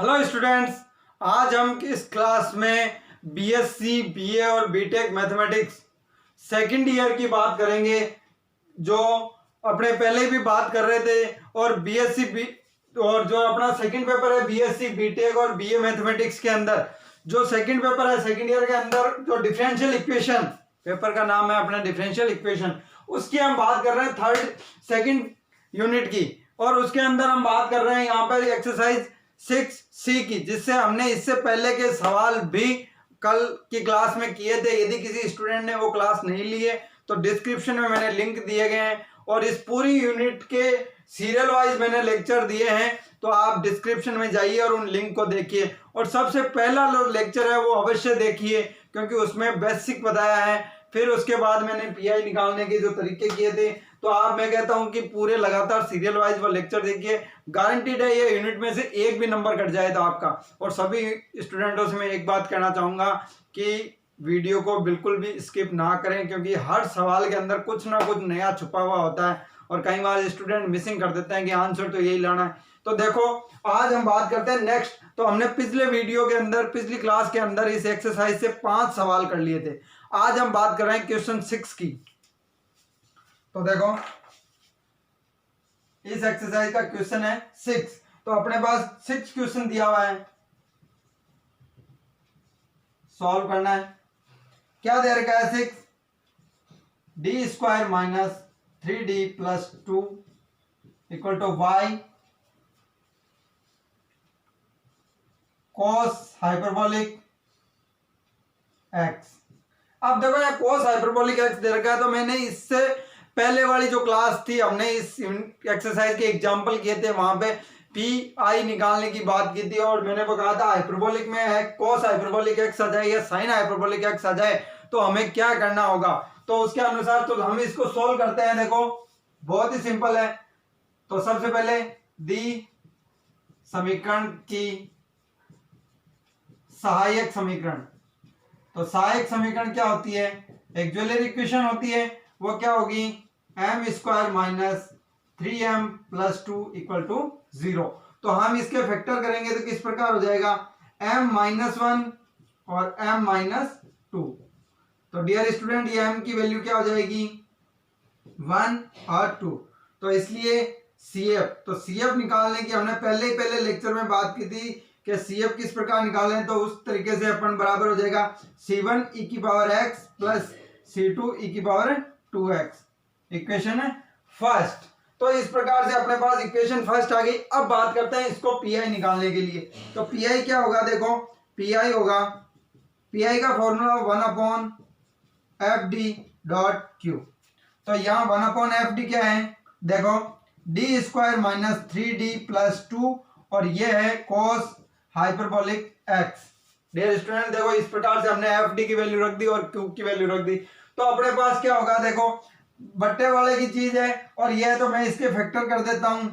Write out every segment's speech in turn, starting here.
Hello students, आज हम इस क्लास में बीएससी, बीए और बीटेक मैथमेटिक्स सेकंड ईयर की बात करेंगे। जो अपने पहले भी बात कर रहे थे और बीएससी और जो अपना सेकंड पेपर है बीएससी, बीटेक और बीए मैथमेटिक्स के अंदर जो सेकंड पेपर है सेकंड ईयर के अंदर जो डिफरेंशियल इक्वेशन, पेपर का नाम है अपना डिफरेंशियल इक्वेशन, उसकी हम बात कर रहे हैं थर्ड सेकंड यूनिट की। और उसके अंदर हम बात कर रहे हैं यहाँ पर एक्सरसाइज 6C की, जिससे हमने इससे पहले के सवाल भी कल की क्लास में किए थे। यदि किसी स्टूडेंट ने वो क्लास नहीं ली है तो डिस्क्रिप्शन में मैंने लिंक दिए गए हैं और इस पूरी यूनिट के सीरियल वाइज मैंने लेक्चर दिए हैं, तो आप डिस्क्रिप्शन में जाइए और उन लिंक को देखिए। और सबसे पहला लेक्चर है वो अवश्य देखिए, क्योंकि उसमें बेसिक बताया है। फिर उसके बाद मैंने पीआई निकालने के जो तरीके किए थे, तो आप मैं कहता हूं कि पूरे लगातार सीरियल वाइज वो लेक्चर देखिए। गारंटीड है ये यूनिट में से एक भी नंबर कट जाए तो आपका। और सभी स्टूडेंटों से मैं एक बात कहना चाहूंगा कि वीडियो को बिल्कुल भी स्किप ना करें, क्योंकि हर सवाल के अंदर कुछ ना कुछ नया छुपा हुआ होता है और कई बार स्टूडेंट मिसिंग कर देते हैं कि आंसर तो यही लाना है। तो देखो, आज हम बात करते हैं नेक्स्ट। तो हमने पिछले वीडियो के अंदर, पिछली क्लास के अंदर इस एक्सरसाइज से 5 सवाल कर लिए थे। आज हम बात कर रहे हैं क्वेश्चन 6 की। तो देखो, इस एक्सरसाइज का क्वेश्चन है 6। तो अपने पास 6 क्वेश्चन दिया हुआ है, सॉल्व करना है। क्या दे रखा है? 6 d square minus 3d plus 2 equal to y cos hyperbolic x। अब देखो, यहाँ cos हाइपरबोलिक x दे रखा है, तो मैंने इससे पहले वाली जो क्लास थी, हमने इस एक्सरसाइज के एग्जांपल किए थे, वहां पे पी आई निकालने की बात की थी और मैंने वो कहा था हाइपरबोलिक में है cos हाइपरबोलिक x आ जाए या sin हाइपरबोलिक x आ जाए तो हमें क्या करना होगा। तो उसके अनुसार तो हम इसको सोल्व करते हैं। देखो, बहुत ही सिंपल है। तो सबसे पहले दी समीकरण की सहायक समीकरण। तो सहायक समीकरण क्या होती है? एक्जुअलर इक्वेशन होती है। वो क्या होगी? M square minus 3m plus 2 equal to 0। तो हम इसके फैक्टर करेंगे तो किस प्रकार हो जाएगा? m माइनस 1 और m माइनस 2। तो डियर स्टूडेंट, ये m की वैल्यू क्या हो जाएगी? 1 और 2। तो इसलिए CF, तो CF निकालने की हमने पहले लेक्चर में बात की थी कि CF किस प्रकार निकालें। तो उस तरीके से अपन बराबर हो जाएगा C1 e की power x plus C2 e की पावर 2x। इक्वेशन है फर्स्ट। तो इस प्रकार से अपने पास इक्वेशन फर्स्ट आ गई। अब बात करते हैं इसको पीआई निकालने के लिए। तो पीआई क्या होगा? देखो, पीआई होगा, पीआई का फॉर्मूला 1/fd डॉट क्यू। तो यहाँ 1/fd क्या है? देखो, D square minus 3d plus 2 और ये है cos hyperbolic x। Dear student, देखो इस प्रकार से हमने fd की वैल्यू रख दी और q की वैल्यू रख दी। तो अपने पास क्या होगा? देखो, बट्टे वाले की चीज है और ये है, तो मैं इसके फैक्टर कर देता हूं।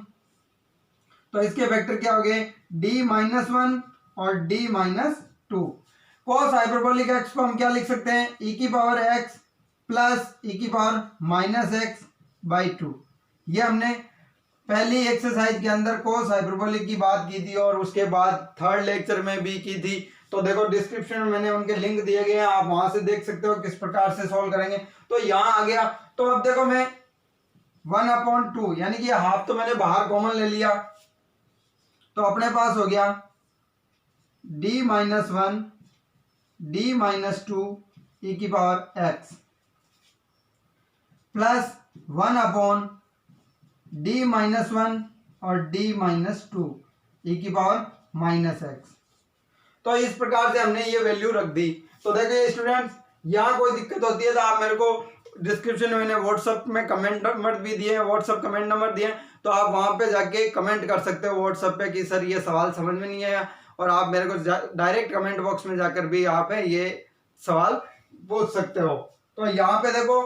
तो इसके फैक्टर क्या हो गए? d माइनस 1 और d minus 2। cos hyperbolic x को हम क्या लिख सकते हैं? e की पावर x प्लस e की पावर माइनस x बाई 2। ये हमने पहली एक्सरसाइज के अंदर cos हाइपरबोलिक की बात की थी और उसके बाद थर्ड लेक्चर में भी की थी। तो देखो, डिस्क्रिप्शन में मैंने उनके लिंक दिए गए हैं, आप वहां से देख सकते हो किस प्रकार से सॉल्व करेंगे। तो यहां आ गया। तो अब देखो, मैं 1/2 यानी कि हाफ तो मैंने बाहर कॉमन ले लिया, तो अपने पास हो गया d minus 1 d minus 2 e की power x plus 1/d minus 1 और d माइनस 2 e की पावर माइनस x। तो इस प्रकार से हमने ये वैल्यू रख दी। तो देखिए स्टूडेंट्स, यहाँ कोई दिक्कत होती है तो आप मेरे को डिस्क्रिप्शन में मैंने व्हाट्सएप में कमेंट नंबर भी दिए हैं, व्हाट्सएप कमेंट नंबर दिए हैं, तो आप वहां पे जाके कमेंट कर सकते हो व्हाट्सएप पे कि सर ये सवाल समझ में नहीं आया। और आप मेरे को डायरेक्ट कमेंट बॉक्स में जाकर भी आप ये सवाल पूछ सकते हो। तो यहाँ पे देखो,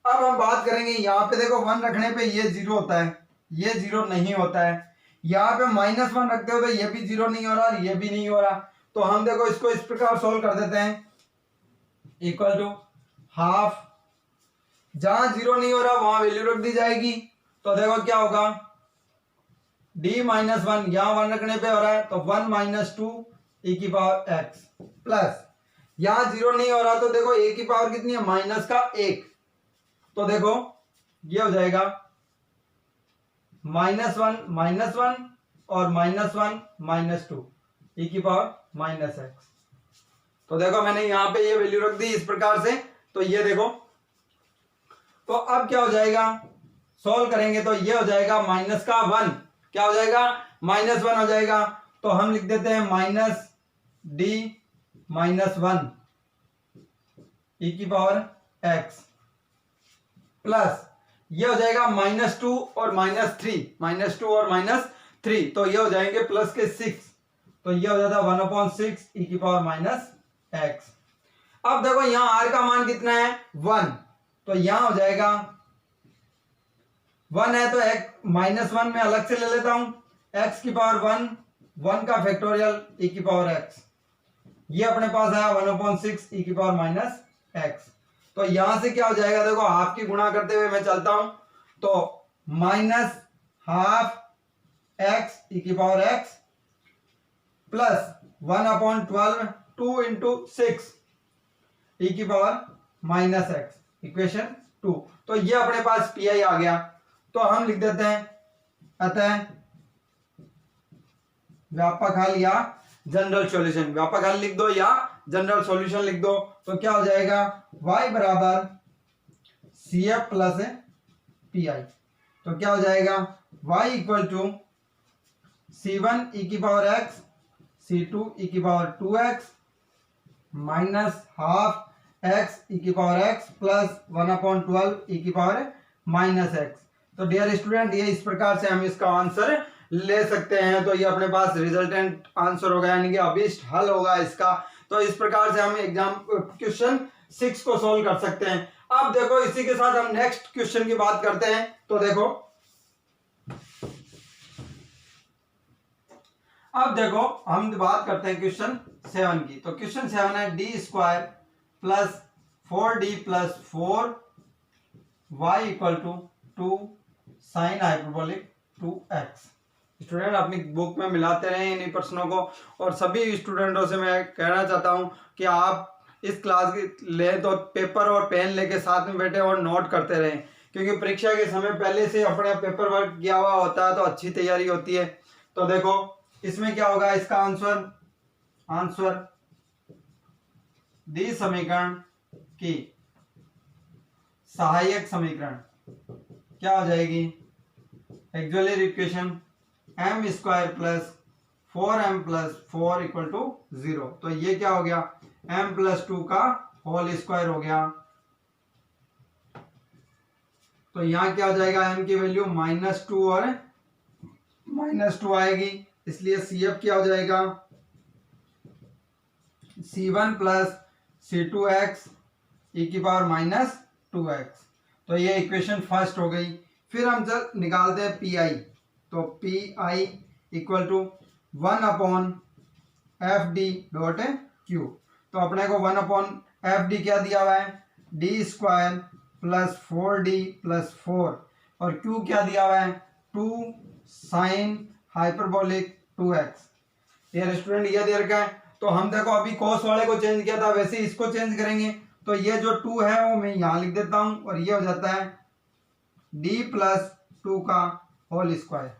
अब हम बात करेंगे, यहाँ पे देखो 1 रखने पे ये 0 होता है, ये 0 नहीं होता है। यहाँ पे माइनस 1 रखते हो तो ये भी 0 नहीं हो रहा और ये भी नहीं हो रहा। तो हम देखो इसको इस प्रकार सोल्व कर देते हैं, इक्वल टू हाफ, जहां 0 नहीं हो रहा वहां वैल्यू रख दी जाएगी। तो देखो क्या होगा? d माइनस वन, यहाँ वन रखने पे हो रहा है तो 1 माइनस टू e की पावर x प्लस यहाँ जीरो नहीं हो रहा तो देखो a की पावर कितनी है माइनस का 1, तो देखो ये हो जाएगा -1 और -1 -2 e की पावर माइनस x। तो देखो मैंने यहाँ पे ये वैल्यू रख दी इस प्रकार से। तो ये देखो, तो अब क्या हो जाएगा, सॉल्व करेंगे तो ये हो जाएगा माइनस का 1, क्या हो जाएगा -1 हो जाएगा। तो हम लिख देते हैं माइनस d माइनस 1 e की पावर x प्लस ये हो जाएगा -2 और -3 और -3, तो ये हो जाएंगे प्लस के 6, तो ये हो जाता है 1/6 e की पावर माइनस x। अब देखो यहां r का मान कितना है 1, तो यहां हो जाएगा 1 है तो -1 में अलग से ले लेता हूं, x की पावर 1 का फैक्टोरियल e की पावर x, ये अपने पास आया 1/6 e की पावर माइनस x। तो यहां से क्या हो जाएगा, देखो हाफ की गुणा करते हुए मैं चलता हूं तो -12 x e की power x plus 1/12 2 into 6 e की पावर माइनस x, इक्वेशन 2। तो ये अपने पास पी आई आ गया। तो हम लिख देते हैं अतः व्यापक हल या जनरल सॉल्यूशन, व्यापक हल लिख दो या जनरल सॉल्यूशन लिख दो। तो क्या हो जाएगा y बराबर CF प्लस PI, तो क्या हो जाएगा y equal to C1 e की पावर x C2 e की power 2x minus half x e की पावर x प्लस 1/12 e की पावर माइनस x। तो डियर स्टूडेंट ये इस प्रकार से हम इसका आंसर ले सकते हैं। तो ये अपने पास रिजल्टेंट आंसर होगा, यानी कि अभीष्ट हल होगा इसका। तो इस प्रकार से हम एग्जाम क्वेश्चन 6 को सॉल्व कर सकते हैं। अब देखो इसी के साथ हम नेक्स्ट क्वेश्चन की बात करते हैं। तो देखो अब देखो हम बात करते हैं क्वेश्चन 7 की। तो क्वेश्चन 7 है d² plus 4d plus 4y equal to 2 sine hyperbolic 2x। Student अपनी बुक में मिलाते रहें इन्हीं प्रश्नों को, और सभी स्टूडेंटों से मैं कहना चाहता हूं कि आप इस क्लास की ले तो पेपर और पेन लेके साथ में बैठे और नोट करते रहें, क्योंकि परीक्षा के समय पहले से अपने पेपर वर्क किया हुआ होता है तो अच्छी तैयारी होती है। तो देखो इसमें क्या होगा, इसका आंसर दी समीकरण की सहायक समीकरण क्या हो जाएगी, actually equation m² plus 4m plus 4 equal to 0। तो ये क्या हो गया m प्लस 2 का होल स्क्वायर हो गया। तो यहां क्या हो जाएगा, m की वैल्यू -2 और -2 आएगी, इसलिए CF क्या हो जाएगा C1 प्लस C2x e की पावर माइनस 2x। तो ये इक्वेशन फर्स्ट हो गई। फिर हम जब निकालते हैं PI, तो PI इक्वल टू 1/FD.Q। तो अपने को 1/FD क्या दिया हुआ है, d² प्लस 4d प्लस 4, और Q क्या दिया हुआ है 2 साइन हाइपरबोलिक 2x। ये रेस्टोरेंट ये दे रखा है। तो हम देखो अभी कॉस वाले को चेंज किया था, वैसे इसको चेंज करेंगे। तो ये जो 2 है वो मैं यहाँ लिख देता हूँ, और ये हो जाता है d प्लस 2 का होल स्क्वायर।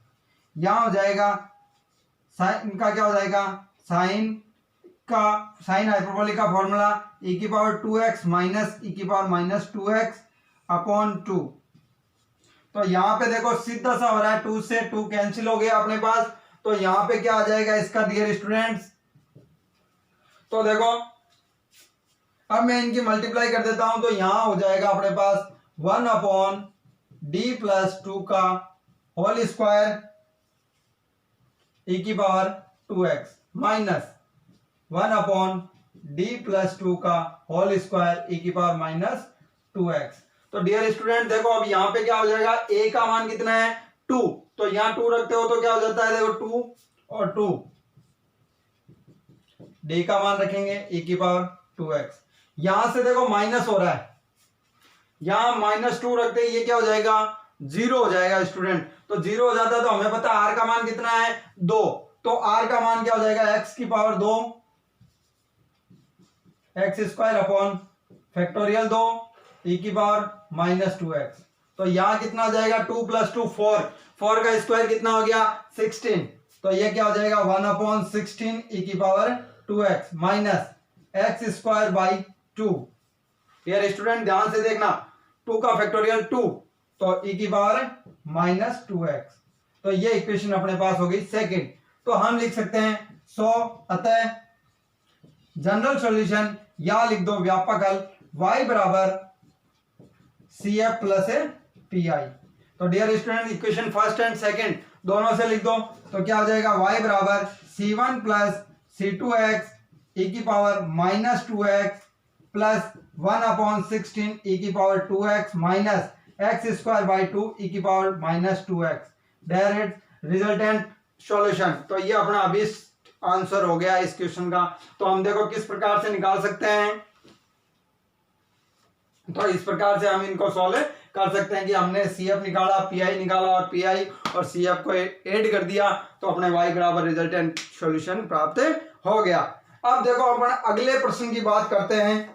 यहाँ हो जाएगा साइन का क्या हो जाएगा, साइन हाइपरबोलिक का फॉर्मूला e की पावर 2x माइनस e की पावर माइनस 2x अपॉन 2। तो यहाँ पे देखो सीधा सा हो रहा है, 2 से 2 कैंसिल हो गया अपने पास। तो यहाँ पे क्या आ जाएगा इसका डियर स्टूडेंट्स, तो देखो अब मैं इनकी मल्टीप्लाई कर देता हूं। तो यहां हो जाएगा अपने पास 1/d प्लस 2 का होल स्क्वायर e की power 2x minus 1/d plus 2 का होल स्क्वायर e की पावर माइनस 2x। तो डियर स्टूडेंट देखो अब यहाँ पे क्या हो जाएगा, a का मान कितना है 2, तो यहाँ 2 रखते हो तो क्या हो जाता है, देखो 2 और 2, d का मान रखेंगे e की पावर 2x। यहां से देखो माइनस हो रहा है, यहां -2 रखते हैं, ये क्या हो जाएगा जीरो हो जाएगा स्टूडेंट। तो जीरो हो जाता है तो हमें पता है r का मान कितना है 2, तो r का मान क्या हो जाएगा x की power 2 x square upon factorial 2 e की पावर -2x। तो यहां कितना हो जाएगा 2 + 2 4, 4 का स्क्वायर कितना हो गया 16, तो ये क्या हो जाएगा 1/16 e की power 2x minus x square by 2। यार स्टूडेंट ध्यान से देखना, 2 का फैक्टोरियल 2, तो e की पावर -2x। तो ये इक्वेशन अपने पास हो गई सेकंड। तो हम लिख सकते हैं 100, अतः जनरल सॉल्यूशन या लिख दो व्यापक हल y बराबर CF प्लस PI। तो dear student equation first and second दोनों से लिख दो, तो क्या हो जाएगा y बराबर C1 प्लस C2x e की पावर -2x प्लस 1/16 e की power 2x minus x square by 2 e की power -2x direct resultant solution. तो ये अपना अभी आंसर हो गया इस क्वेश्चन का। तो हम देखो किस प्रकार से निकाल सकते हैं, तो इस प्रकार से हम इनको सॉल्व कर सकते हैं कि हमने CF निकाला, PI निकाला और PI और CF को ऐड कर दिया, तो अपने y बराबर रिजल्टेंट सॉल्यूशन प्राप्त हो गया। अब देखो अपन अगले प्रश्न की बात करते हैं।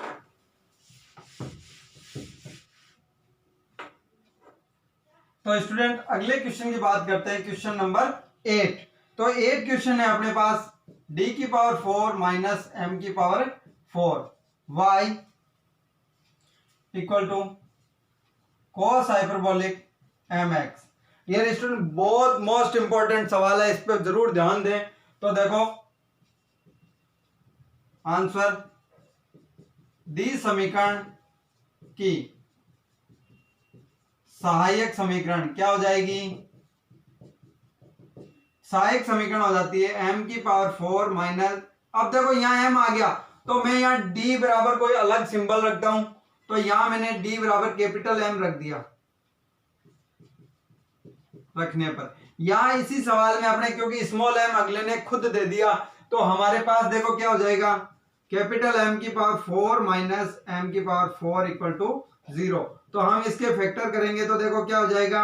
तो स्टूडेंट अगले क्वेश्चन की बात करते हैं, क्वेश्चन नंबर 8। तो 8 क्वेश्चन है अपने पास d की पावर 4 माइनस m की power 4 y equal to cos hyperbolic mx। ये स्टूडेंट बहुत मोस्ट इंपॉर्टेंट सवाल है, इस पर जरूर ध्यान दें। तो देखो आंसर दी समीकरण की सहायक समीकरण क्या हो जाएगी, सहायक समीकरण हो जाती है m की पावर 4 माइनस, अब देखो यहाँ m आ गया तो मैं यहाँ d बराबर कोई अलग सिंबल रखता हूं, तो यहां मैंने d बराबर कैपिटल M रख दिया। रखने पर यहां इसी सवाल में अपने क्योंकि स्मॉल m अगले ने खुद दे दिया, तो हमारे पास देखो क्या हो जाएगा कैपिटल M की पावर 4 माइनस m की पावर 4 इक्वल टू 0। तो हम इसके फैक्टर करेंगे तो देखो क्या हो जाएगा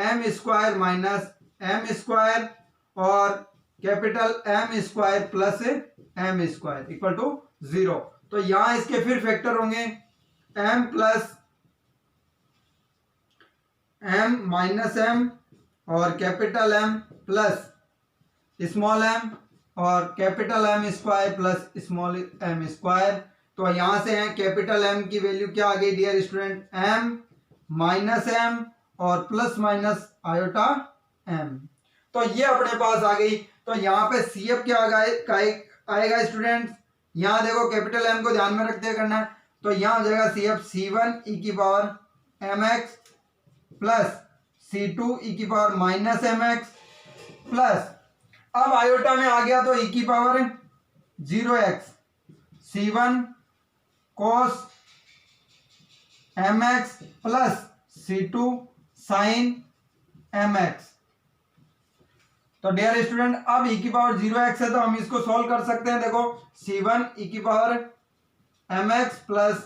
m square minus m square और capital M square plus m square equal to 0। तो यहां इसके फिर फैक्टर होंगे m plus m minus m और capital M plus small m और capital M square plus small m square. तो यहां से है कैपिटल M की वैल्यू क्या आ गई dear student m minus m और प्लस माइनस आयोटा m। तो ये अपने पास आ गई। तो यहाँ पे CF क्या आएगा स्टूडेंट, यहाँ देखो कैपिटल M को ध्यान में रखते करना है, तो यहाँ हो जाएगा CF C1 e की power mx plus C2 e की पावर माइनस mx प्लस अब आयोटा में आ गया तो e की power 0x C1 cos mx plus C2 sin mx। तो डियर स्टूडेंट अब e की पावर 0x है तो हम इसको सॉल्व कर सकते हैं। देखो C1 e की power mx plus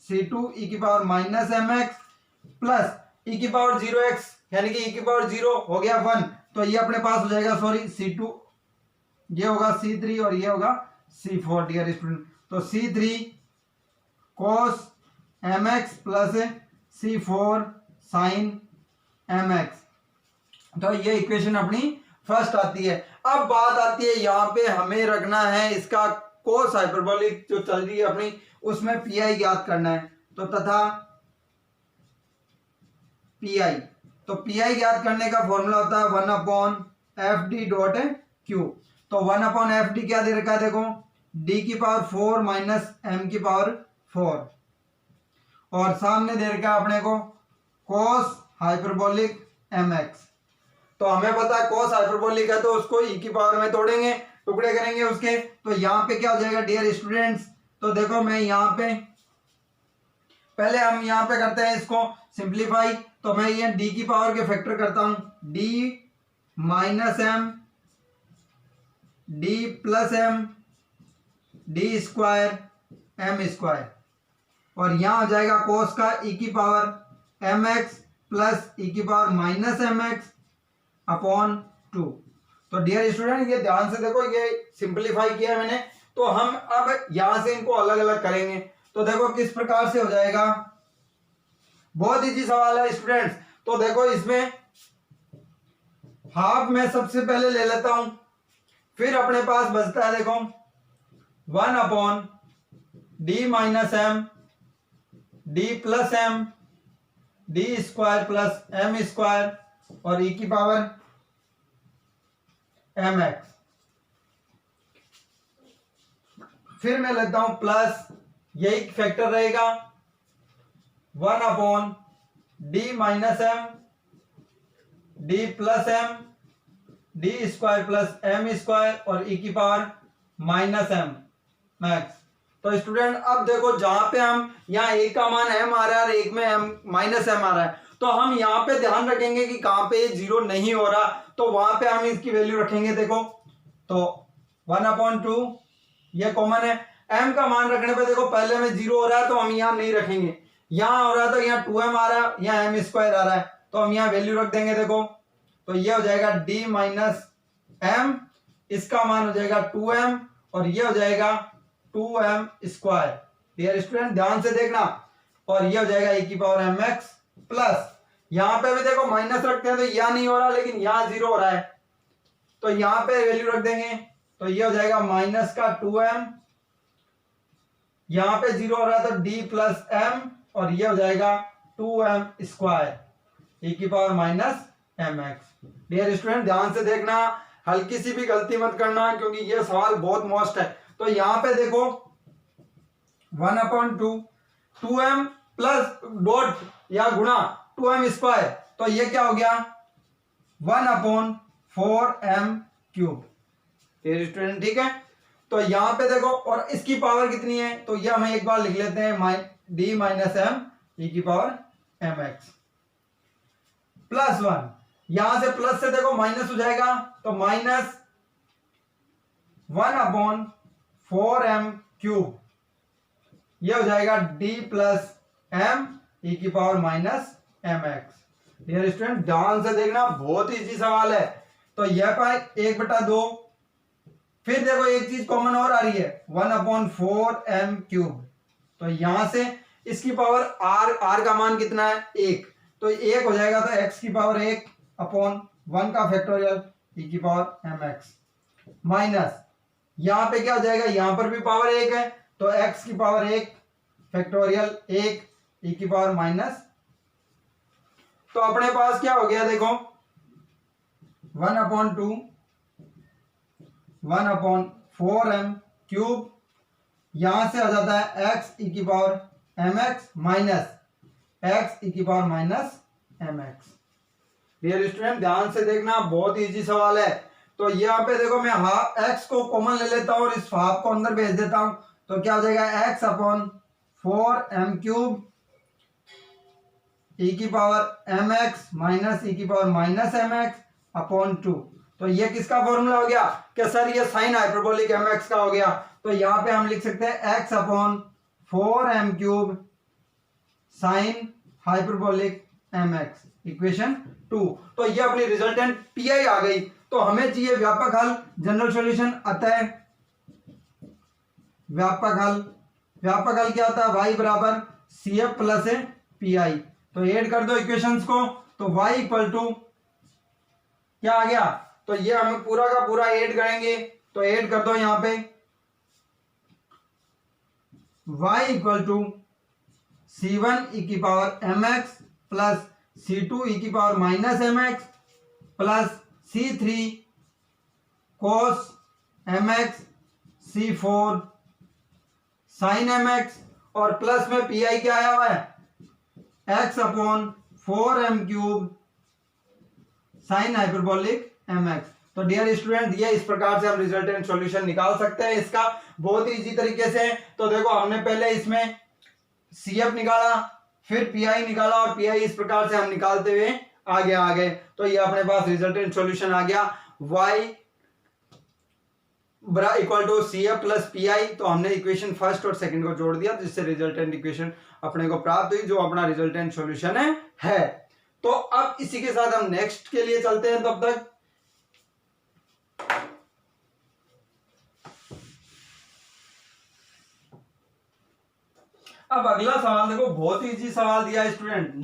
C2 e की power minus mx plus e की पावर 0x यानी कि e की पावर 0 हो गया 1, तो ये अपने पास हो जाएगा सॉरी C2, ये होगा C3 और ये होगा C4 डियर स्टूडेंट। तो C3 cos mx plus C4 sin mx। तो ये इक्वेशन अपनी फर्स्ट आती है। अब बात आती है यहाँ पे हमें रखना है इसका कोस हाइपरबोलिक जो चल रही है अपनी, उसमें PI ज्ञात करना है। तो तथा PI, तो PI ज्ञात करने का फॉर्मूला होता है 1/FD डॉट Q। तो 1/FD क्या दे रखा है देखो D की पावर 4 माइनस M की पावर 4 और सामने दे रखा है अपने को कोस हाइपरबोलिक mx। तो हमें पता है कोस हाइपरबोलिक है तो उसको e की पावर में तोड़ेंगे, टुकड़े करेंगे उसके। तो यहाँ पे क्या हो जाएगा डियर स्टूडेंट्स, तो देखो मैं यहाँ पे पहले हम यहाँ पे करते हैं इसको सिंप्लीफाई। तो मैं ये d की पावर के फैक्टर करता हूँ d minus m d plus m d square m square और यहाँ हो जाएगा कोस का e की पावर mx प्लस ई की power minus m x upon 2। तो डियर स्टूडेंट ये ध्यान से देखो, ये सिंपलीफाई किया मैंने। तो हम अब यहां से इनको अलग अलग करेंगे। तो देखो किस प्रकार से हो जाएगा, बहुत इजी सवाल है स्टूडेंट्स। तो देखो इसमें हाफ में सबसे पहले ले लेता हूं, फिर अपने पास बचता है देखो 1 upon d minus m d plus m d square plus m square और ई की पावर एम एक्स। फिर मैं लेता हूं प्लस, यही फैक्टर रहेगा 1 upon d minus m d plus m d square plus m square और ई की पावर माइनस एम मैक्स। तो स्टूडेंट अब देखो जहां पे हम यहाँ एक का मान m आ रहा है और एक में m माइनस एम आ रहा है, तो हम यहाँ पे ध्यान रखेंगे कि कहां पे जीरो नहीं हो रहा, तो वहां पे हम इसकी वैल्यू रखेंगे। देखो तो 1/2 ये कॉमन है। m का मान रखने पे देखो पहले में जीरो हो रहा है तो हम यहाँ नहीं रखेंगे, यहाँ हो रहा है तो यहाँ 2m आ रहा है, यहाँ m स्क्वायर आ रहा है, तो हम यहाँ वैल्यू रख देंगे। देखो तो ये हो जाएगा d माइनस m, इसका मान हो जाएगा 2m और ये हो जाएगा 2m स्क्वायर। डियर स्टूडेंट ध्यान से देखना, और ये हो जाएगा e की पावर mx प्लस, यहाँ पे भी देखो माइनस रखते हैं तो यहाँ नहीं हो रहा लेकिन यहाँ जीरो हो रहा है, तो यहाँ पे वैल्यू रख देंगे। तो ये हो जाएगा माइनस का 2m, यहाँ पे जीरो हो रहा है तो d प्लस m और ये हो जाएगा 2m स्क्वायर e की power minus mx। Dear student ध्यान से देखना, हल्की सी भी गलती मत करना क्योंकि ये सवाल बहुत मोस्ट है। तो यहाँ पे देखो 1/2 2m प्लस डॉट या गुणा 2m स्क्वायर, तो ये क्या हो गया 1/4m क्यूब। स्टूडेंट ठीक है, तो यहाँ पे देखो और इसकी पावर कितनी है, तो ये हमें एक बार लिख लेते हैं d माइनस एम ई की पावर mx प्लस 1, यहां से प्लस से देखो माइनस हो जाएगा तो माइनस 1/4m क्यूब, ये हो जाएगा d प्लस m ई की power minus mx। Dear student ध्यान से देखना, बहुत इजी सवाल है। तो यह पाए 1/2, फिर देखो एक चीज कॉमन और आ रही है 1/4m क्यूब, तो यहां से इसकी पावर r का मान कितना है 1, तो 1 हो जाएगा तो x की पावर 1 अपॉन 1 का फैक्टोरियल e की पावर mx माइनस, यहां पे क्या हो जाएगा, यहां पर भी पावर 1 है तो x की पावर 1 फैक्टोरियल 1 e की पावर माइनस। तो अपने पास क्या हो गया देखो 1/2 1/4m क्यूब, यहां से आ जाता है x e की power mx minus x e की power minus mx। Dear student ध्यान से देखना, बहुत इजी सवाल है। तो यहाँ पे देखो मैं हाफ x को कॉमन ले लेता हूं और इस हाफ को अंदर भेज देता हूं, तो क्या हो जाएगा x/4m क्यूब e की पावर mx माइनस e की पावर माइनस mx अपॉन 2। तो ये किसका फॉर्मूला हो गया कि सर ये साइन हाइपरबोलिक mx का हो गया, तो यहाँ पे हम लिख सकते हैं x/4m cube sine hyperbolic mx equation 2। तो ये अपनी रिजल्टेंट पीआई आ गई। तो हमें चाहिए व्यापक हल, जनरल सॉल्यूशन। अतः व्यापक हल क्या होता है, y बराबर CF प्लस PI। तो ऐड कर दो इक्वेशंस को, तो y इक्वल टू क्या आ गया, तो ये हम पूरा का पूरा ऐड करेंगे, तो ऐड कर दो यहां पे y equal to C1 e की power mx plus C2 e की power minus mx plus C3 cos mx C4 sin mx और प्लस में PI क्या आया हुआ है x/4m cube sine hyperbolic mx। तो डियर स्टूडेंट ये इस प्रकार से हम रिजल्टेंट सॉल्यूशन निकाल सकते हैं इसका बहुत ही इजी तरीके से। तो देखो हमने पहले इसमें CF निकाला, फिर PI निकाला और PI इस प्रकार से हम निकालते हुए आगे आ गए। तो ये अपने पास रिजल्टेंट सॉल्यूशन आ गया y equal to CF plus PI। तो हमने इक्वेशन फर्स्ट और सेकंड को जोड़ दिया जिससे रिजल्टेंट इक्वेशन अपने को प्राप्त हुई जो अपना रिजल्टेंट सॉल्यूशन है। तो अब इसी के साथ हम नेक्स्ट के लिए चलते हैं। तब तक अब अगला सवाल देखो, बहुत ही इजी सवाल दिया है स्टूडेंट।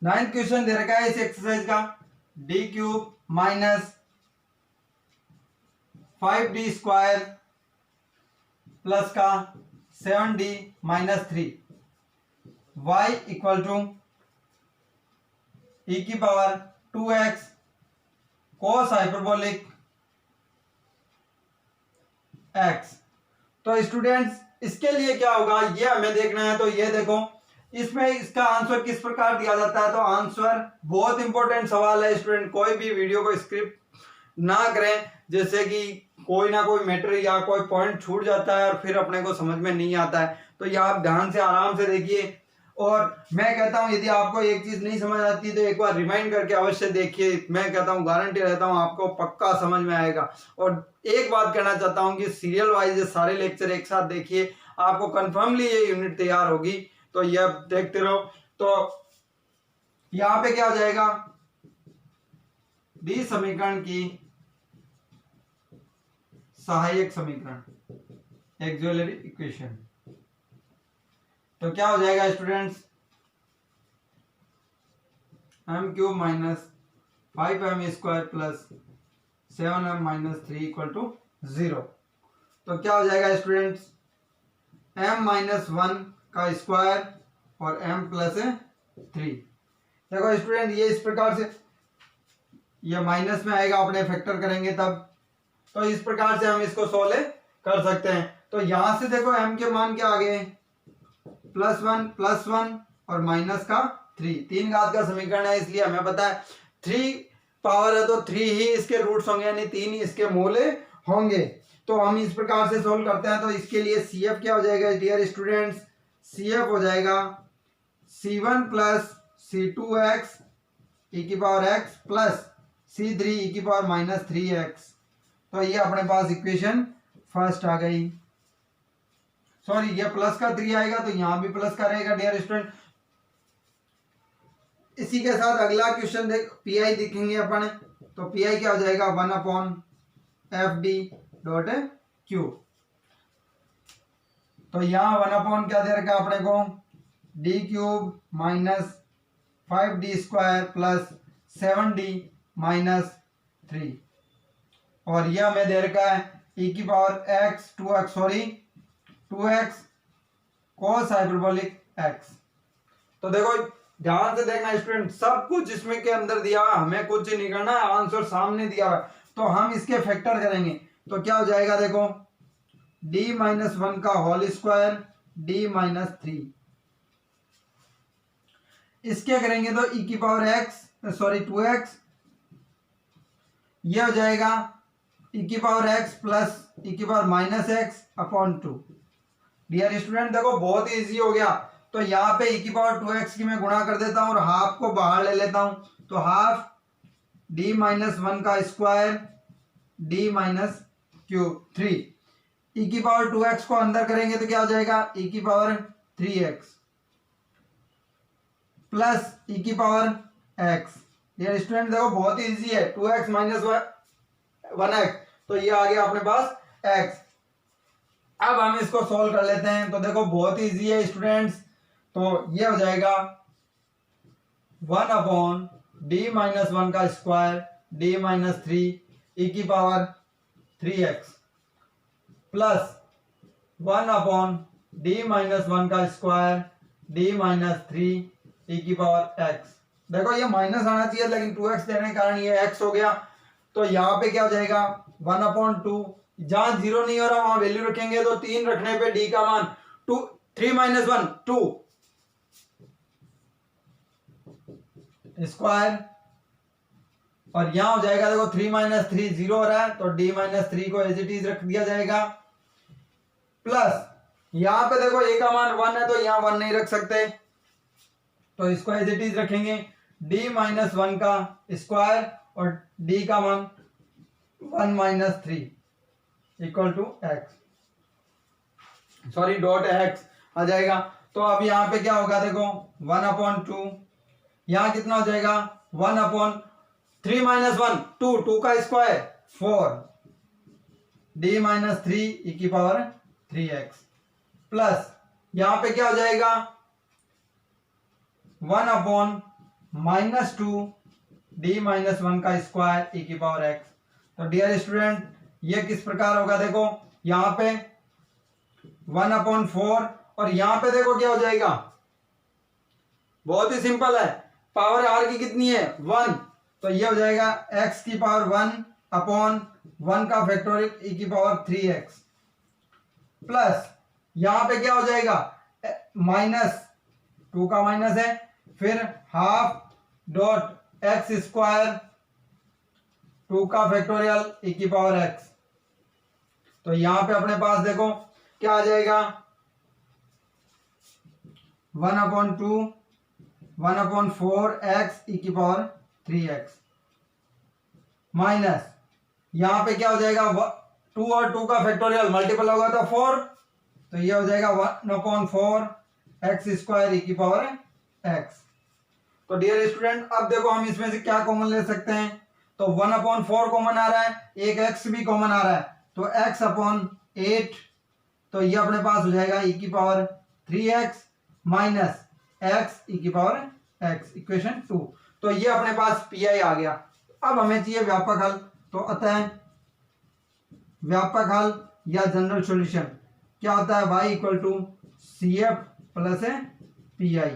नाइन्थ क्वेश्चन दे रखा है इस एक्सरसाइज का, D cube minus 5d square plus का 7d minus 3 y equal to e की power 2x cos hyperbolic x। तो स्टूडेंट्स इसके लिए क्या होगा ये हमें देखना है। तो ये देखो, इसमें इसका आंसर किस प्रकार दिया जाता है। तो आंसर बहुत इंपॉर्टेंट सवाल है स्टूडेंट, कोई भी वीडियो को स्क्रिप्ट ना करें, जैसे कि कोई ना कोई मैटर या कोई पॉइंट छूट जाता है और फिर अपने को समझ में नहीं आता है। तो ये आप ध्यान से आराम से देखिए। और मैं कहता हूं यदि आपको एक चीज नहीं समझ आती तो एक बार रिमाइंड करके अवश्य देखिए। मैं कहता हूं, गारंटी रहता हूं आपको पक्का समझ में आएगा। और एक बात कहना चाहता हूं कि सीरियल वाइज ये सारे लेक्चर एक साथ देखिए, आपको कंफर्मली ये यूनिट तैयार होगी। तो ये देखते रहो। तो यहां पे क्या हो जाएगा, डी समीकरण की सहायक समीकरण, एक्सिलरी इक्वेशन। तो क्या हो जाएगा students, m cube minus 5m square plus 7m minus 3 equal to 0। तो क्या हो जाएगा स्टूडेंट्स, m माइनस 1 का स्क्वायर और m प्लस 3। देखो स्टूडेंट ये इस प्रकार से ये माइनस में आएगा, अपने फैक्टर करेंगे तब। तो इस प्रकार से हम इसको सोल्व कर सकते हैं। तो यहां से देखो m के मान क्या आ गए, +1 और माइनस का 3, 3 घात का समीकरण है, इसलिए हमें पता है 3 पावर है तो 3 ही इसके रूट्स होंगे, यानी 3 ही इसके मूल होंगे। तो हम इस प्रकार से सोल्व करते हैं। तो इसके लिए CF क्या हो जाएगा डियर स्टूडेंट्स, CF हो जाएगा C1 प्लस C2x e की power x plus C3 e की पावर माइनस 3x। तो ये अपने पास इक्वेशन फर्स्ट आ गई। सॉरी, ये प्लस का 3 आएगा तो यहां भी प्लस का रहेगा डियर स्टूडेंट। इसी के साथ अगला क्वेश्चन देख, पीआई देखेंगे अपन। तो पीआई क्या हो जाएगा, 1/FD डॉट क्यू। तो यहाँ 1/ क्या दे रखा अपने को, D cube minus 5d square plus 7d minus 3। और यह हमें दे रखा है e की power x 2x cos hyperbolic x। तो देखो ध्यान से देखना स्टूडेंट, सब कुछ इसमें के अंदर दिया हुआ, हमें कुछ नहीं करना है, आंसर सामने दिया हुआ। तो हम इसके फैक्टर करेंगे। तो क्या हो जाएगा देखो, d माइनस 1 का होल स्क्वायर d माइनस 3। इसके करेंगे तो e की पावर x 2x, यह हो जाएगा e की पावर x प्लस e की power minus x upon 2। Dear student देखो बहुत ही इजी हो गया। तो यहाँ पे e की पावर 2x की मैं गुणा कर देता हूँ और हाफ को बाहर ले लेता हूँ। तो हाफ d माइनस 1 का square d minus cube 3, e की पावर 2x को अंदर करेंगे तो क्या हो जाएगा, e की पावर 3x प्लस e की पावर x। ये स्टूडेंट देखो बहुत ही इजी है, 2x माइनस 1x, तो ये आ गया अपने पास x। अब हम इसको सॉल्व कर लेते हैं। तो देखो बहुत ही इजी है स्टूडेंट्स। तो ये हो जाएगा 1/d माइनस 1 का स्क्वायर d माइनस 3 e की power 3x plus 1/d minus 1 का स्क्वायर d माइनस 3 e की पावर x। देखो ये माइनस आना चाहिए लेकिन 2x देने के कारण ये x हो गया। तो यहाँ पे क्या हो जाएगा 1/2, जहां 0 नहीं हो रहा वहां वैल्यू रखेंगे तो 3 रखने पे d का मान 3 माइनस 1 2 स्क्वायर, और यहां हो जाएगा देखो 3 माइनस 3 0 हो रहा है तो d माइनस 3 को एज इट इज रख दिया जाएगा। प्लस यहां पे देखो a का मान 1 है तो यहां 1 नहीं रख सकते, तो इसको एज इट इज रखेंगे d माइनस 1 का स्क्वायर और d का मान 1 minus 3 equal to x, dot x आ जाएगा। तो अब यहाँ पे क्या होगा देखो 1/2, यहाँ कितना हो जाएगा 1/3 माइनस 1 2, 2 का स्क्वायर 4 d माइनस 3 e की पावर 3x प्लस यहाँ पे क्या हो जाएगा 1/-2 d माइनस 1 का स्क्वायर e की पावर x। तो डियर स्टूडेंट ये किस प्रकार होगा, देखो यहाँ पे 1/4 और यहाँ पे देखो क्या हो जाएगा, बहुत ही सिंपल है, पावर r की कितनी है 1, तो ये हो जाएगा x की पावर 1/1 का फैक्टोरियल e की पावर 3x प्लस यहाँ पे क्या हो जाएगा माइनस 2 का माइनस है, फिर हाफ डॉट एक्स स्क्वायर 2 का फैक्टोरियल e की पावर x। तो यहां पे अपने पास देखो क्या आ जाएगा 1/2 1/4x e की पावर 3x माइनस यहां पे क्या हो जाएगा 2 और 2 का फैक्टोरियल मल्टीपल होगा तो 4, तो ये हो जाएगा 1/4x स्क्वायर e की पावर x। तो डियर स्टूडेंट अब देखो हम इसमें से क्या कॉमन ले सकते हैं, तो 1/4 कॉमन आ रहा है, एक x भी कॉमन आ रहा है, तो x/8, तो ये अपने पास हो जाएगा e की power 3x minus x e की पावर x इक्वेशन 2। तो ये अपने पास PI आ गया। अब हमें चाहिए व्यापक हल, तो अतः व्यापक हल या जनरल सॉल्यूशन क्या होता है y = CF प्लस PI।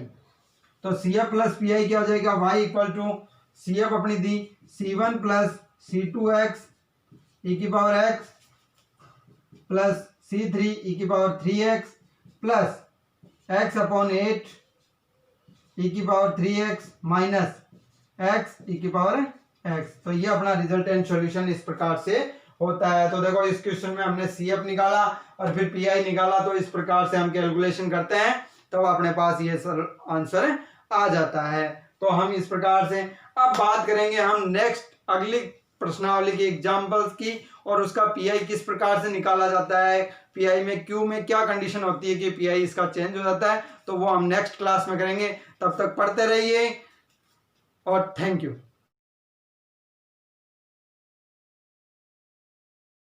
तो CF प्लस PI क्या हो जाएगा y = CF अपनी दी C1 प्लस C2x e की power x plus C3 e की power 3x plus x/8 e की power 3x minus x e की पावर x। तो ये अपना रिजल्टेंट सॉल्यूशन इस प्रकार से होता है। तो देखो इस क्वेश्चन में हमने CF निकाला और फिर PI निकाला, तो इस प्रकार से हम कैलकुलेशन करते हैं तो अपने पास ये आंसर आ जाता है। तो हम इस प्रकार से अब बात करेंगे हम नेक्स्ट अगली प्रश्नावली की एग्जांपल्स की और उसका PI किस प्रकार से निकाला जाता है, PI में Q में क्या कंडीशन होती है कि PI इसका चेंज हो जाता है, तो वो हम नेक्स्ट क्लास में करेंगे। तब तक पढ़ते रहिए और थैंक यू।